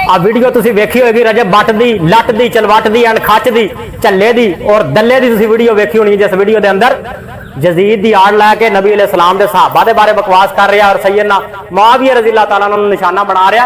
आ video तुसी वेखी होगी रजब भट्ट दी लट दी चलवट दी अणखच दी झल्ले दी और दल्ले दी तुसी वीडियो वेखी होनी, जिस वीडियो के अंदर यजीद दी आड़ लैके नबी अलैहिस्सलाम दे सहाबा दे बारे बकवास कर रहा और सैयदना मुआविया रज़ी अल्लाह तआला अन्हु निशाना बना रहा।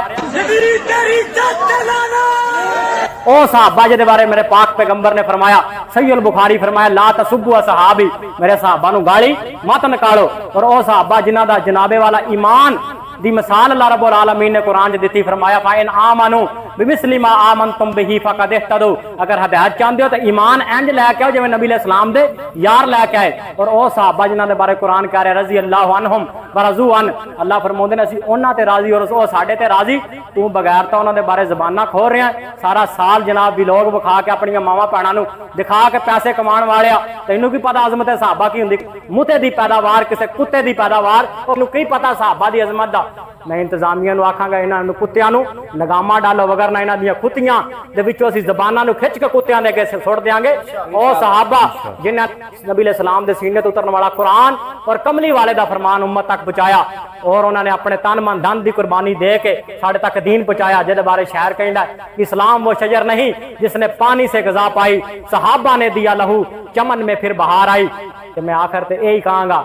ओ सहाबा जिहदे बारे मेरे पाक पैगंबर ने फरमाया, सही अल बुखारी फरमाया, ला तसुब्बु असहाबी, मेरे सहाबा नू गाली मत निकालो। और ओ सहाबा जिन्हां दा जनाबे वाला ईमान दी मिसाल अल्लाह रब्बुल आलमीन ने कुरान च दिती, फरमाया फाइन आमनु बिमिस्लि मा आमनतुम बिही फकद इhtadu, अगर हिदायत चाहते हो तो ईमान इंज लैके आओ जिवें नबी अलैहिस्सलाम दे यार लैके आए। और ओ सहाबा जिन्हां दे बारे कुरान कह रहा रज़ी अल्लाहु अन्हुम व रज़ू अन, अल्लाह फरमाउंदे ने असीं उन्हां ते राजी और ओ साडे ते राजी। तू बगैर तो उन्हां दे बारे ज़बानां खोल रहा है, सारा साल जनाब विलोग विखा के अपनियां मावां भैणां नूं दिखा के पैसे कमाण वालिया, तैनूं की पता अज़मत सहाबा की हुंदी? मुते दी पैदावार किसी कुत्ते दी पैदावार, उहनूं की पता सहाबा दी अज़मत दा? मैं इंतजामिया नूं आखांगा इन्हां नूं कुत्तियां नूं लगामा डालो, वगरना इन्हां दियां खुत्तियां दे विचों असीं ज़बानां नूं खिच के कुत्तियां दे अगे सुट देंगे। ओ सहाबा जिन्हां नबी अलैहिस्सलाम दे सीने ते उतरन वाला कुरान और कमली वाले दा फरमान उम्मत तक पहुंचाया और उन्होंने अपने तन मन धन की कुर्बानी दे के साढ़े तक दीन पहुंचाया, जिहदे बारे शायर कहंदा है, इस्लाम वो शजर नहीं जिसने पानी से गज़ा पाई, सहाबा ने दिया लहू चमन में फिर बहार आई। तो मैं आखिर ते यही कहांगा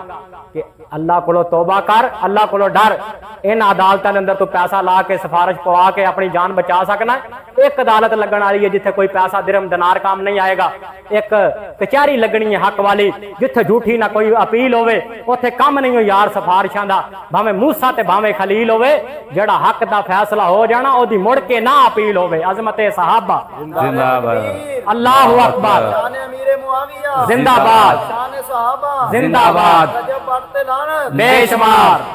कि अल्लाह को तौबा कर, अल्लाह को डर। इन अदालतों के अंदर तू पैसा ला के सिफारिश पवा के अपनी जान बचा सकना। एक अदालत लगन वाली है जिथे कोई पैसा दिरहम दिनार काम नहीं आएगा, एक कचहरी लगनी है हक वाली जिथे झूठी ना कोई अपील होवे, उथे कम नहीं हो यार सिफारिशां दा, भावें मूसा ते भावें खलील होवे, जेड़ा हक दा फैसला हो जाना ओदी मुड़ के ना अपील होवे। अज़मते सहाबा जिंदाबाद, अल्लाहु अकबर, जिंदाबाद जिंदाबाद, बेशुमार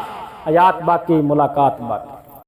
आयात बाकी मुलाकात बाकी।